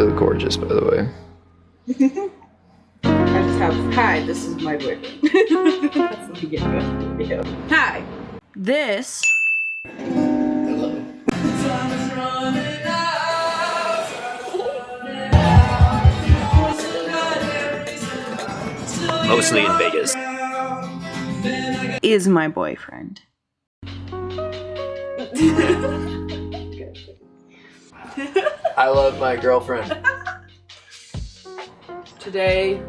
You look gorgeous, by the way. I just have, hi, this is my boyfriend. That's the beginning of the video. Hi. This. Hello. Mostly in Vegas. Is my boyfriend. I love my girlfriend. Today,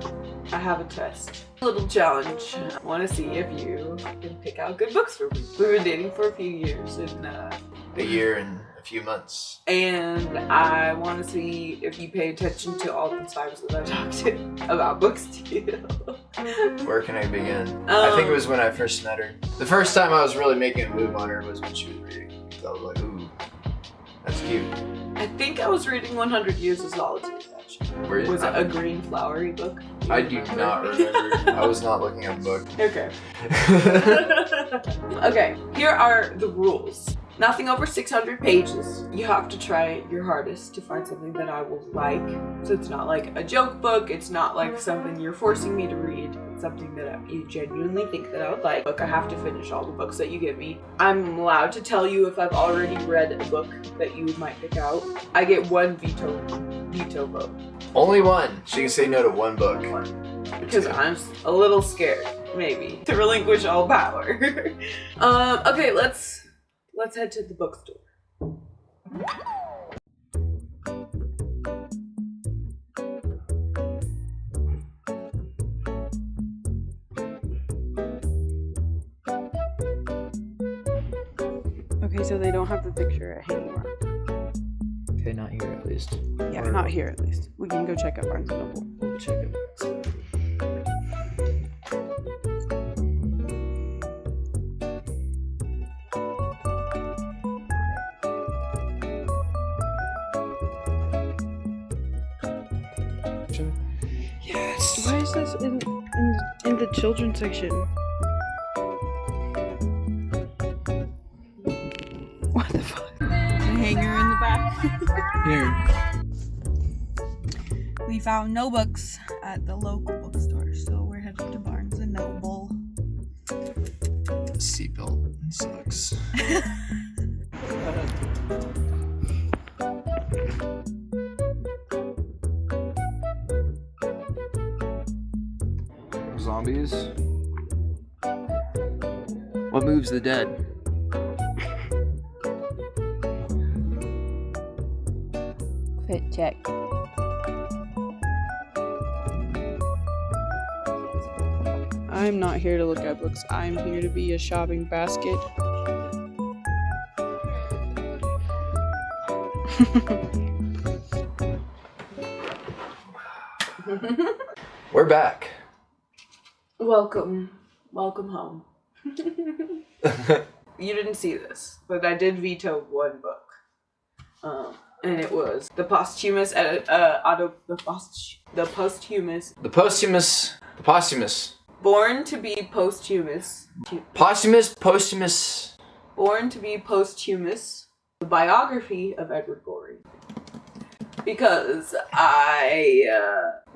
I have a test. A little challenge. I want to see if you can pick out good books for me. We've been dating for a few years and A year and a few months. and I want to see if you pay attention to all the times that I talked to about books to you. Where can I begin? I think it was when I first met her. The first time I was really making a move on her was when she was reading. So I was like, ooh, that's cute. I think I was reading 100 Years of Solitude, actually. Was it a green flowery book? I do not remember. I was not looking at the book. Okay. Okay, here are the rules. Nothing over 600 pages. You have to try your hardest to find something that I will like. So it's not like a joke book. It's not like something you're forcing me to read. It's something that you genuinely think that I would like. Look, I have to finish all the books that you give me. I'm allowed to tell you if I've already read a book that you might pick out. I get one veto vote. Only one. She can say no to one book. Because I'm a little scared, maybe, to relinquish all power. Okay, let's head to the bookstore. Okay, so they don't have the picture anymore. Okay, not here at least. Yeah, not here at least. We can go check out Barnes & Noble. We'll check it. Yes. Why is this in the children's section? What the fuck? The hanger in the back. Here. We found no books at the local bookstore, so we're headed to Barnes & Noble. Seatbelt sucks. Zombies? What moves the dead? Fit check. I'm not here to look at books. I'm here to be a shopping basket. We're back. Welcome home. You didn't see this, but I did veto one book. And it was the posthumous Born to be Posthumous. Born to be Posthumous. The biography of Edward Gorey. Because I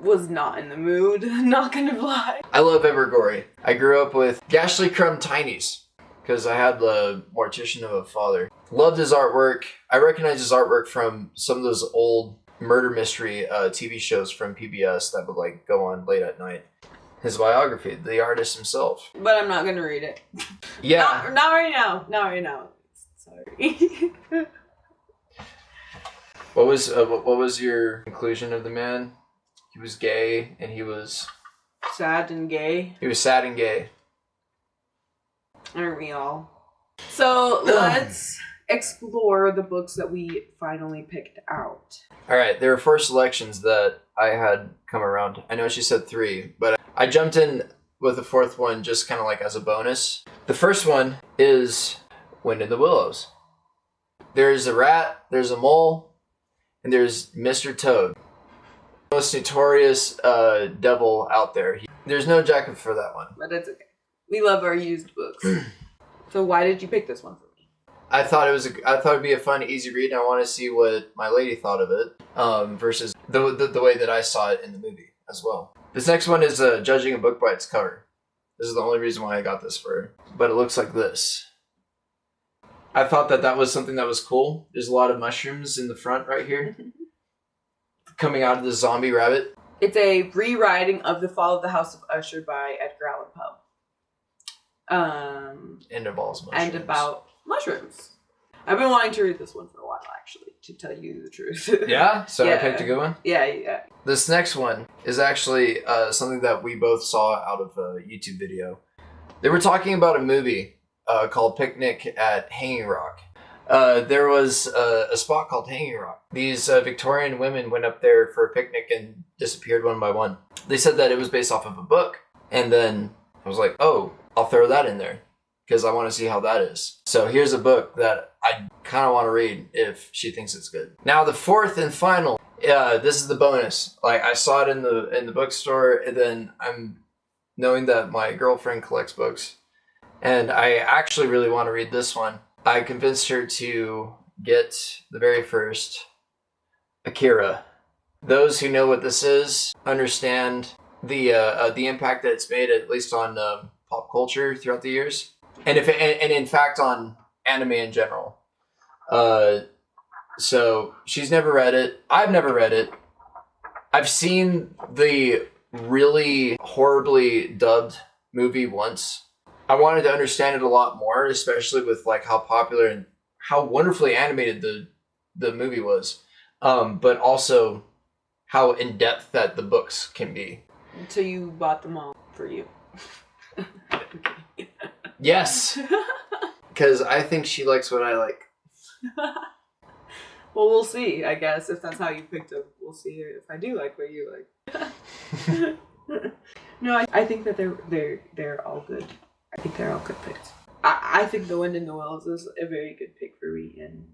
was not in the mood, not gonna lie. I love Edward Gorey. I grew up with Gashly Crumb Tinies because I had the mortician of a father. Loved his artwork. I recognize his artwork from some of those old murder mystery TV shows from PBS that would like go on late at night. His biography, the artist himself. But I'm not gonna read it. Yeah. Not right now. Not right now. Sorry. What was your conclusion of the man? He was gay and he was Sad and gay. He was sad and gay. Aren't we all? So let's explore the books that we finally picked out. All right, there were 4 selections that I had come around. I know she said 3, but I jumped in with the 4th one just kind of like as a bonus. The first one is Wind in the Willows. There's a rat, there's a mole, and there's Mr. Toad. Most notorious devil out there. There's no jacket for that one. But it's okay. We love our used books. So why did you pick this one for me? I thought it'd be a fun, easy read, and I want to see what my lady thought of it. Versus the way that I saw it in the movie as well. This next one is judging a book by its cover. This is the only reason why I got this for her. But it looks like this. I thought that was something that was cool. There's a lot of mushrooms in the front right here. Coming out of the zombie rabbit. It's a rewriting of The Fall of the House of Usher by Edgar Allan Poe. And involves mushrooms. And about mushrooms. I've been wanting to read this one for a while, actually, to tell you the truth. Yeah? So Yeah. I picked a good one? Yeah. This next one is actually something that we both saw out of a YouTube video. They were talking about a movie called Picnic at Hanging Rock. There was a spot called Hanging Rock. These Victorian women went up there for a picnic and disappeared one by one. They said that it was based off of a book. And then I was like, oh, I'll throw that in there because I want to see how that is. So here's a book that I kind of want to read if she thinks it's good. Now the fourth and final, this is the bonus. Like I saw it in the bookstore, and then I'm knowing that my girlfriend collects books, and I actually really want to read this one. I convinced her to get the very first Akira. Those who know what this is understand the impact that it's made, at least on pop culture throughout the years, and in fact on anime in general. So she's never read it. I've never read it. I've seen the really horribly dubbed movie once. I wanted to understand it a lot more, especially with like how popular and how wonderfully animated the movie was, but also how in depth that the books can be. So you bought them all for you. Yes, because I think she likes what I like. Well, we'll see, I guess, if that's how you picked them. We'll see if I do like what you like. No, I think that they're all good. I think they're all good picks. I think The Wind in the Willows is a very good pick for me, and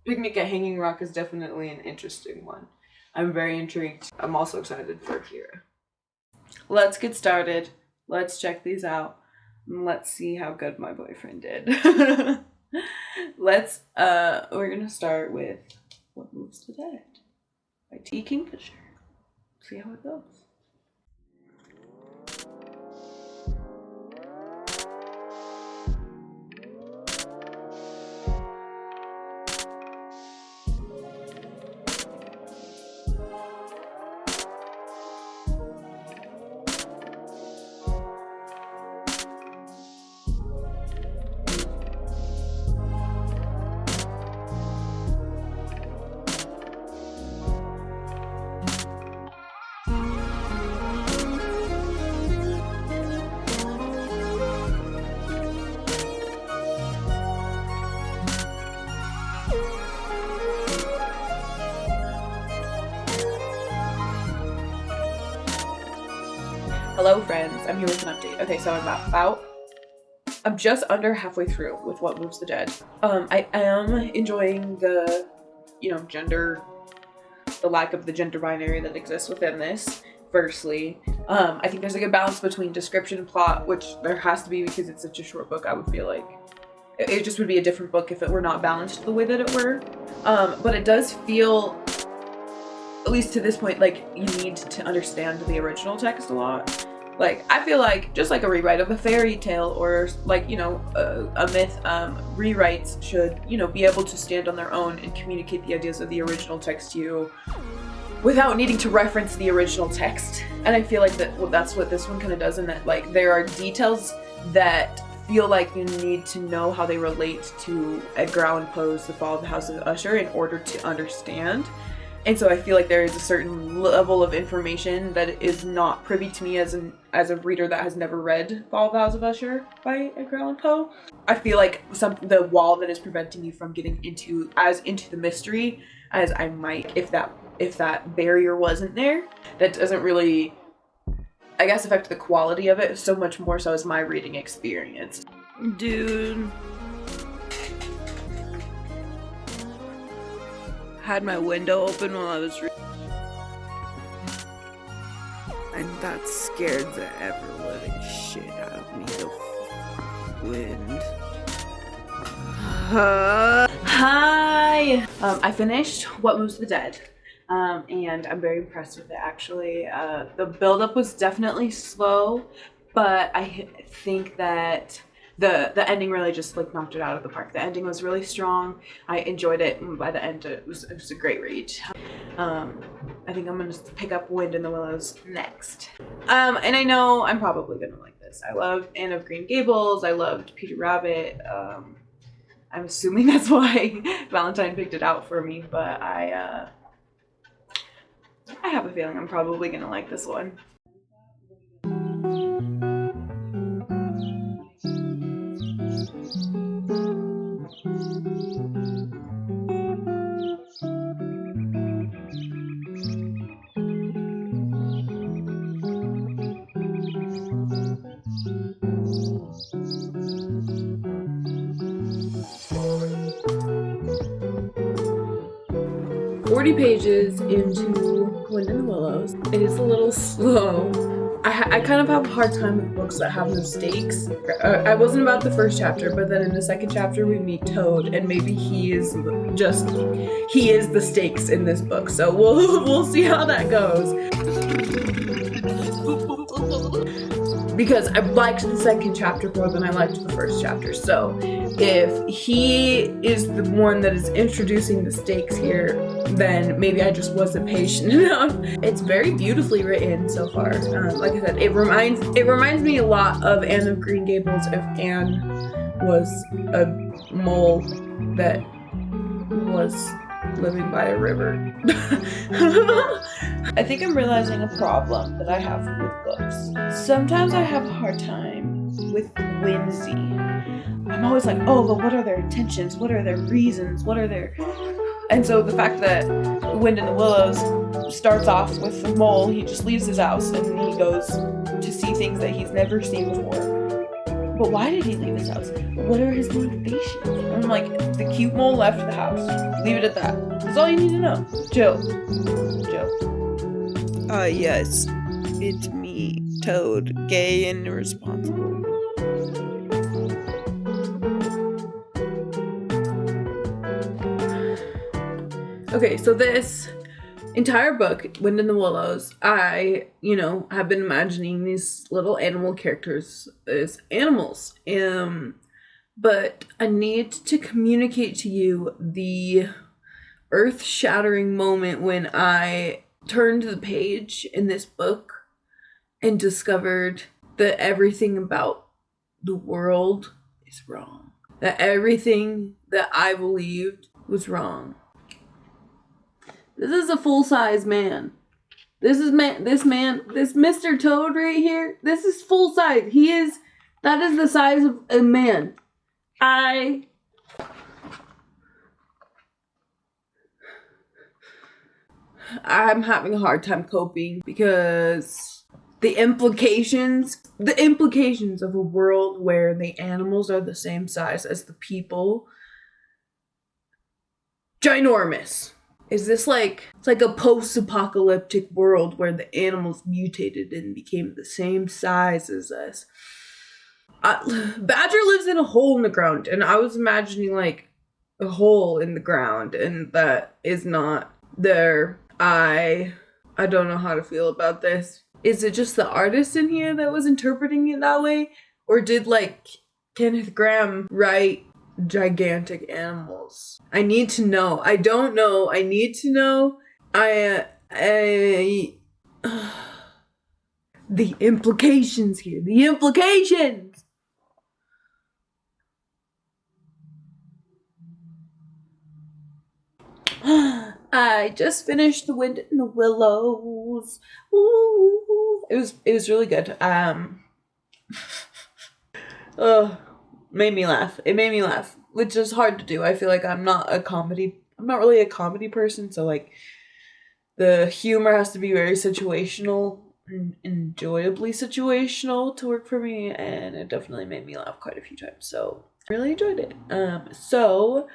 Picnic at Hanging Rock is definitely an interesting one. I'm very intrigued. I'm also excited for Akira. Let's get started. Let's check these out. Let's see how good my boyfriend did. We're gonna start with What Moves the Dead by T. Kingfisher. See how it goes. Hello friends, I'm here with an update. Okay, so I'm just under halfway through with What Moves the Dead. I am enjoying the lack of the gender binary that exists within this. Firstly, I think there's a good balance between description and plot, which there has to be because it's such a short book. I would feel like it just would be a different book if it were not balanced the way that it were. But it does feel, at least to this point, like you need to understand the original text a lot. Like, I feel like, just like a rewrite of a fairy tale or, like, a myth, rewrites should, be able to stand on their own and communicate the ideas of the original text to you without needing to reference the original text. And I feel like that's what this one kind of does, in that, like, there are details that feel like you need to know how they relate to Edgar Allan Poe's The Fall of the House of Usher in order to understand. And so I feel like there is a certain level of information that is not privy to me as a reader that has never read Fall of the House of Usher by Edgar Allan Poe. I feel like the wall that is preventing me from getting into the mystery as I might if that barrier wasn't there. That doesn't really, I guess, affect the quality of it so much more so as my reading experience. Dude. Had my window open while I was reading, and that scared the ever-living shit out of me. The wind. Hi! I finished What Moves the Dead and I'm very impressed with it actually. The build-up was definitely slow, but I think that the ending really just like knocked it out of the park. The ending was really strong. I enjoyed it, and by the end it was a great read. I think I'm gonna pick up Wind in the Willows next. And I know I'm probably gonna like this. I love Anne of Green Gables. I loved Peter Rabbit. I'm assuming that's why Valentine picked it out for me, but I have a feeling I'm probably gonna like this one. 40 pages into Wind in the Willows. It is a little slow. I kind of have a hard time with books that have no stakes. I wasn't about the first chapter, but then in the second chapter we meet Toad, and maybe he is the stakes in this book. So we'll see how that goes. Because I liked the second chapter more than I liked the first chapter. So if he is the one that is introducing the stakes here, then maybe I just wasn't patient enough. It's very beautifully written so far. Like I said, it reminds me a lot of Anne of Green Gables if Anne was a mole that was living by a river. I think I'm realizing a problem that I have with books. Sometimes I have a hard time with whimsy. I'm always like, oh, but what are their intentions? What are their reasons? What are their... And so the fact that Wind in the Willows starts off with the mole, he just leaves his house and he goes to see things that he's never seen before. But why did he leave his house? What are his motivations? I'm like, the cute mole left the house. Leave it at that. That's all you need to know. Jill. Yes. It's me, Toad, gay and irresponsible. Okay, so this entire book, Wind in the Willows, I, have been imagining these little animal characters as animals. But I need to communicate to you the earth-shattering moment when I turned the page in this book and discovered that everything about the world is wrong. That everything that I believed was wrong. This is a full-size man. This Mr. Toad right here, this is full-size. That is the size of a man. I'm having a hard time coping because the implications of a world where the animals are the same size as the people, ginormous. Is this it's like a post-apocalyptic world where the animals mutated and became the same size as us? Badger lives in a hole in the ground, and I was imagining a hole in the ground, and that is not there. I don't know how to feel about this. Is it just the artist in here that was interpreting it that way? Or did Kenneth Graham write gigantic animals? I need to know. I don't know. I need to know. The implications here. The implications! I just finished The Wind in the Willows. Ooh. It was really good. Made me laugh. It made me laugh, which is hard to do. I feel like I'm not really a comedy person, so the humor has to be very situational and enjoyably situational to work for me, and it definitely made me laugh quite a few times. So I really enjoyed it. So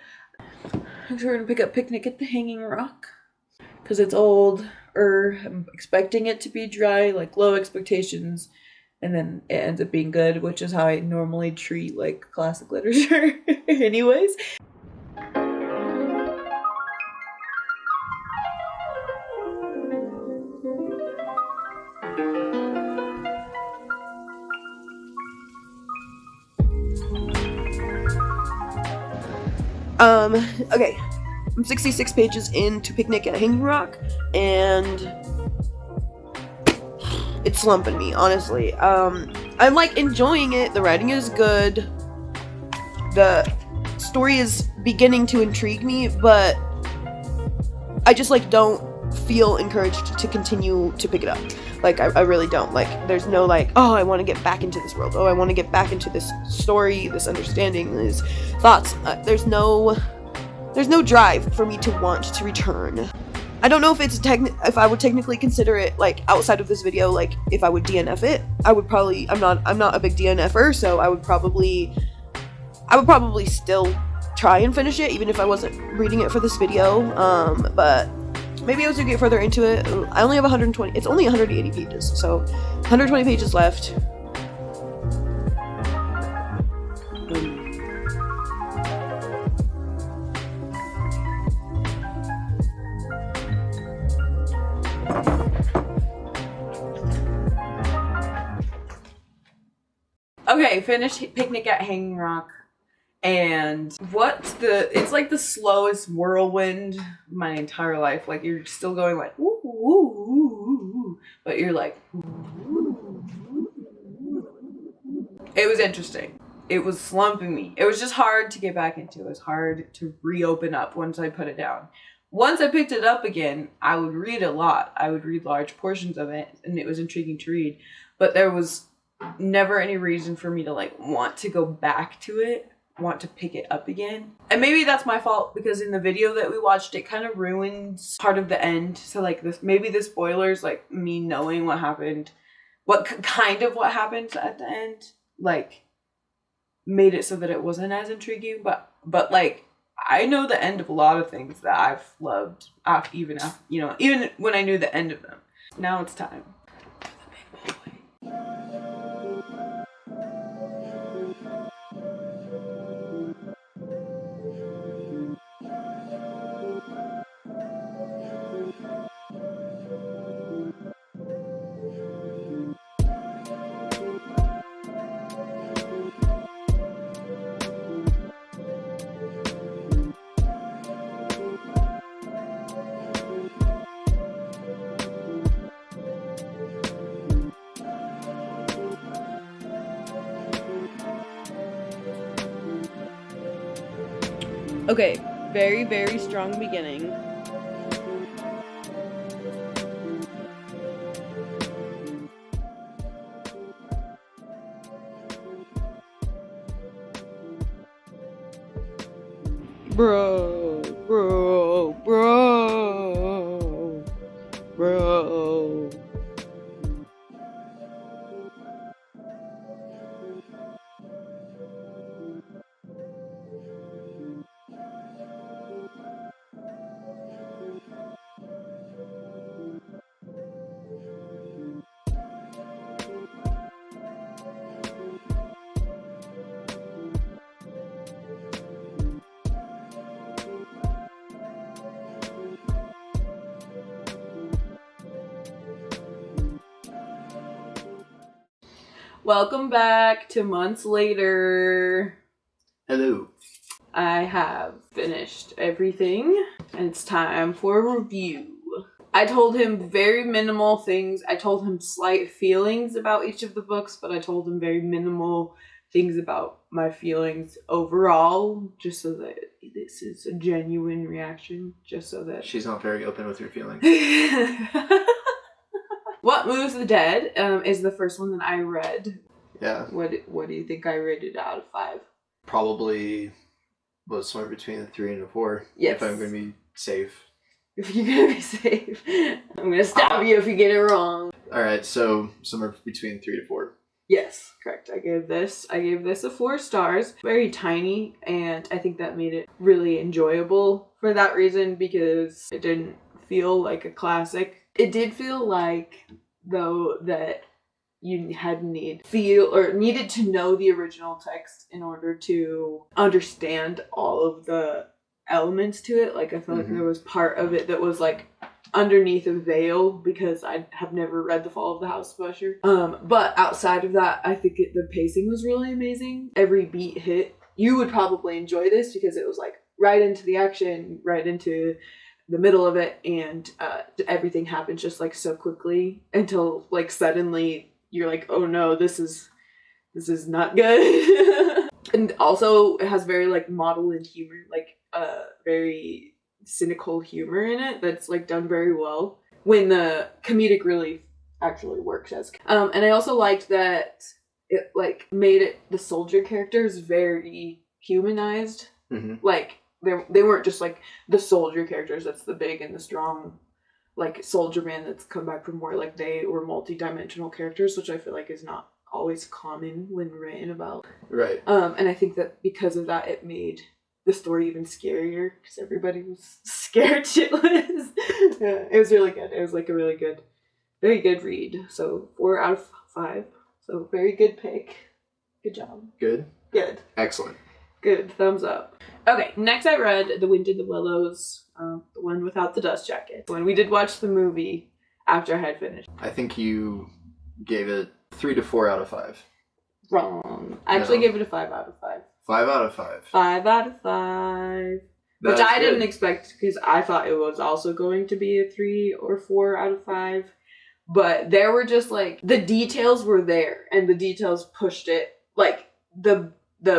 we're gonna pick up Picnic at the Hanging Rock because it's old, I'm expecting it to be dry, low expectations, and then it ends up being good, which is how I normally treat classic literature anyways. Okay. I'm 66 pages into Picnic at Hanging Rock, and it's slumping me, honestly. I'm like enjoying it. The writing is good. The story is beginning to intrigue me, but I just like don't feel encouraged to continue to pick it up. Like I really don't. Like there's no like, oh, I want to get back into this world. Oh, I want to get back into this story, this understanding, these thoughts. There's no drive for me to want to return. I don't know if if I would technically consider it like outside of this video, like if I would DNF it. I would probably, I'm not a big DNFer, so I would probably still try and finish it even if I wasn't reading it for this video. But maybe as we get further into it, I only have 120, it's only 180 pages, so 120 pages left. Okay, finished Picnic at Hanging Rock, and it's like the slowest whirlwind of my entire life. Like you're still going like woo woo woo woo, but you're like woo. It was interesting. It was slumping me. It was just hard to get back into. It was hard to reopen up once I put it down. Once I picked it up again, I would read a lot. I would read large portions of it, and it was intriguing to read. But there was never any reason for me to like want to go back to it, want to pick it up again. And maybe that's my fault because in the video that we watched, it kind of ruins part of the end. So like maybe the spoilers, like me knowing what happened, what happened at the end, like made it so that it wasn't as intriguing. But like I know the end of a lot of things that I've loved even after, even when I knew the end of them. Now it's time. Okay, very, very strong beginning. Bro. Welcome back to months later. Hello. I have finished everything and it's time for a review. I told him very minimal things. I told him slight feelings about each of the books, but I told him very minimal things about my feelings overall, just so that this is a genuine reaction, just so that... She's not very open with her feelings. What Moves the Dead is the first one that I read. Yeah. What do you think I rated out of 5? Probably was somewhere between a 3 and a 4. Yes. If I'm going to be safe. If you're going to be safe. I'm going to stop you if you get it wrong. Alright, so somewhere between 3 to 4. Yes, correct. I gave this a 4 stars. Very tiny, and I think that made it really enjoyable for that reason, because it didn't feel like a classic. It did feel like, though, that you needed to know the original text in order to understand all of the elements to it. Like, I felt like there was part of it that was like underneath a veil, because I have never read The Fall of the House of Usher. But outside of that, I think the pacing was really amazing. Every beat hit. You would probably enjoy this because it was like right into the action, right into the middle of it, and everything happens just like so quickly until like suddenly you're like, oh no, this is not good. And also it has very like maudlin humor, like very cynical humor in it that's like done very well when the comedic relief actually works as. And I also liked that it like made it the soldier characters very humanized. Like they weren't just like the soldier characters that's the big and the strong like soldier man that's come back from war. Like they were multi-dimensional characters, which I feel like is not always common when written about. Right. And I think that because of that, it made the story even scarier because everybody was scared shitless. Yeah, it was really good. It was like a really good, very good read. So 4 out of 5. So very good pick. Good job. Good. Good. Excellent. Good. Thumbs up. Okay, next I read The Wind in the Willows, the one without the dust jacket. When we did watch the movie after I had finished. I think you gave it 3 to 4 out of 5. Wrong. I actually gave it a 5 out of 5. 5 out of 5. 5 out of 5. That Which I good. didn't expect because I thought it was also going to be a 3 or 4 out of 5. But there were just like, the details were there and the details pushed it. Like the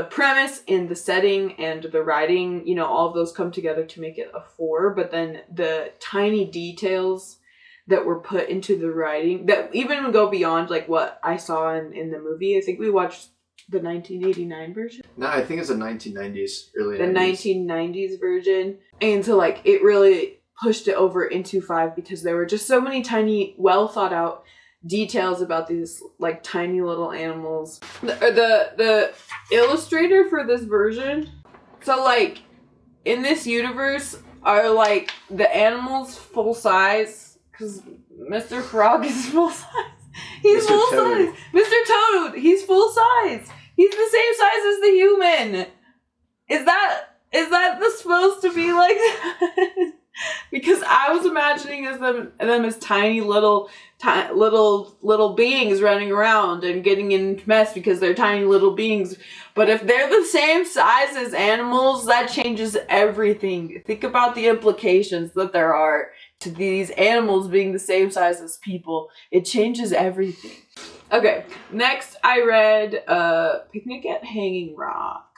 premise and the setting and the writing, you know, all of those come together to make it a 4. But then the tiny details that were put into the writing that even go beyond like what I saw in the movie. I think we watched the 1989 version. No, I think it's a 1990s, early The 90s. 1990s version. And so like it really pushed it over into 5 because there were just so many tiny, well thought out details about these like tiny little animals. The illustrator for this version, so like in this universe are like the animals full size because Mr. Frog is full size. He's Mr. full Toad. size. Mr. Toad, he's full size. He's the same size as the human. Is that supposed to be like that? Because I was imagining them as tiny little beings running around and getting in mess because they're tiny little beings. But if they're the same size as animals, that changes everything. Think about the implications that there are to these animals being the same size as people. It changes everything. Okay, next I read Picnic at Hanging Rock.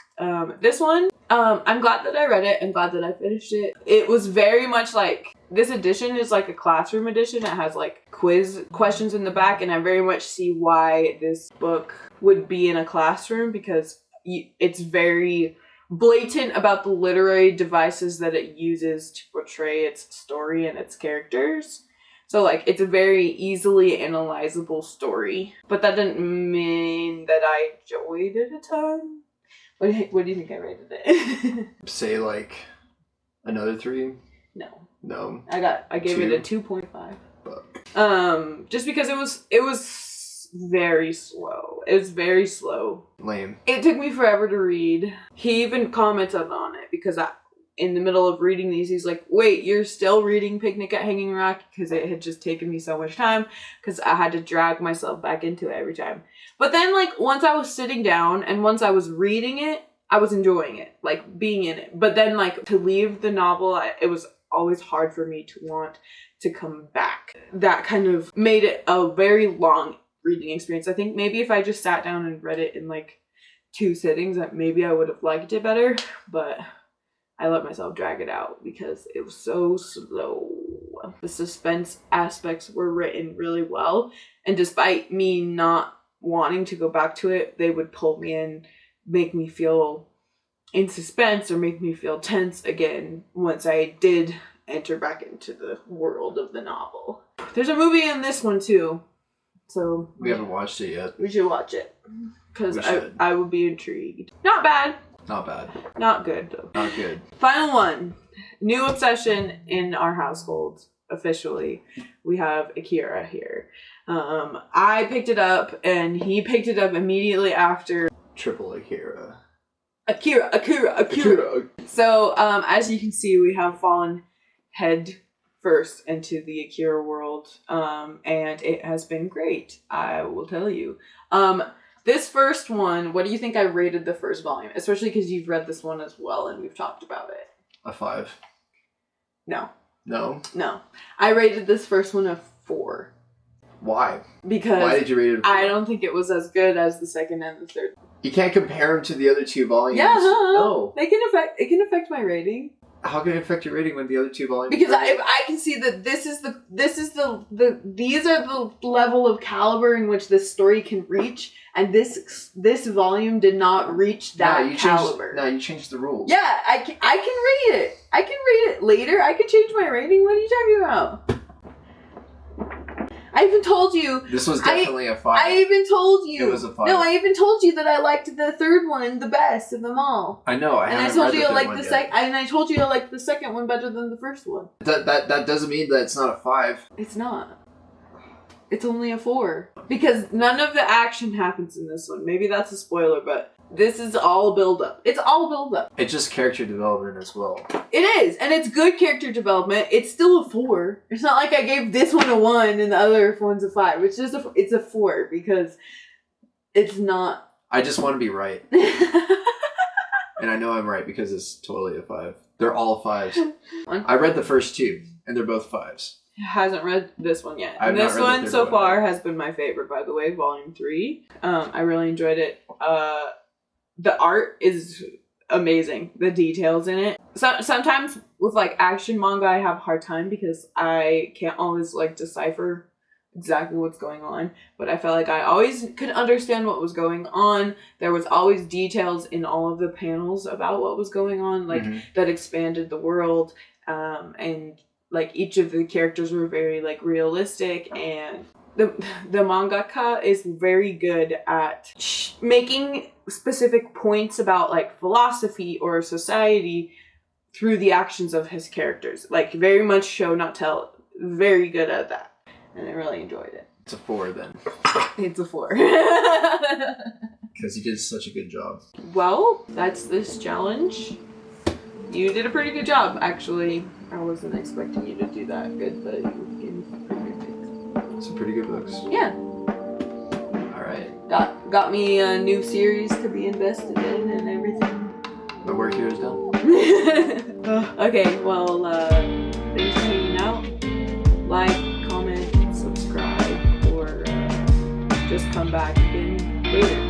This one, I'm glad that I read it. I'm glad that I finished it. It was very much like, this edition is like a classroom edition. It has like quiz questions in the back, and I very much see why this book would be in a classroom because it's very blatant about the literary devices that it uses to portray its story and its characters. So like it's a very easily analyzable story, but that didn't mean that I enjoyed it a ton. What do you think I rated it? Say like another 3? No. No. I gave 2? it a 2.5. Fuck. Just because it was very slow. It was very slow. Lame. It took me forever to read. He even commented on it because in the middle of reading these, he's like, wait, you're still reading Picnic at Hanging Rock? Because it had just taken me so much time because I had to drag myself back into it every time. But then, like, once I was sitting down and once I was reading it, I was enjoying it, like, being in it. But then, like, to leave the novel, it was always hard for me to want to come back. That kind of made it a very long reading experience. I think maybe if I just sat down and read it in, like, 2 sittings, that maybe I would have liked it better. But I let myself drag it out because it was so slow. The suspense aspects were written really well. And despite me not wanting to go back to it, they would pull me in, make me feel in suspense or make me feel tense again once I did enter back into the world of the novel. There's a movie in this one too, so We haven't watched it yet. we should watch it because We should. I would be intrigued. Not bad, Not bad. not good though. Not good. Final one, new obsession in our household. Officially, we have Akira here. I picked it up and he picked it up immediately after. Triple Akira. Akira. So, as you can see, we have fallen head first into the Akira world, and it has been great, I will tell you. This first one, what do you think I rated the first volume? Especially because you've read this one as well and we've talked about it. A 5. No. No? No. I rated this first one a 4. Why? Because Why did you rate it a 4? I don't think it was as good as the second and the third. You can't compare them to the other 2 volumes. Yeah. No. It can affect my rating. How can it affect your rating when the other 2 volumes? Because I can see that these are the level of caliber in which this story can reach, and this volume did not reach that caliber. You changed the rules. Yeah, I can read it. I can read it later. I can change my rating. What are you talking about? I even told you. This was definitely a 5. I even told you. It was a 5. No, I even told you that I liked the third one the best of them all. I know. And I told you I liked and I told you I liked the second one better than the first one. That doesn't mean that it's not a 5. It's not. It's only a 4 because none of the action happens in this one. Maybe that's a spoiler, but this is all build up. It's all build up. It's just character development as well. It is, and it's good character development. It's still a 4. It's not like I gave this one a 1 and the other one's a 5. It's just it's a 4 because it's not. I just want to be right, and I know I'm right because it's totally a 5. They're all 5s. I read the first 2, and they're both 5s. Hasn't read this one yet. And this one so far has been my favorite, by the way, volume 3. I really enjoyed it. The art is amazing. The details in it. So sometimes with like action manga, I have a hard time because I can't always like decipher exactly what's going on. But I felt like I always could understand what was going on. There was always details in all of the panels about what was going on, like that expanded the world. And like each of the characters were very like realistic, and the mangaka is very good at making specific points about like philosophy or society through the actions of his characters. Like very much show not tell. Very good at that, and I really enjoyed it. It's a 4 then. It's a 4. Because you did such a good job. Well, that's this challenge. You did a pretty good job, actually. I wasn't expecting you to do that good, but you gave me some pretty good picks. Some pretty good books. Yeah. Alright. Got me a new series to be invested in and everything. My work here is done. Okay, well, thanks for hanging out. Like, comment, subscribe, or just come back again later.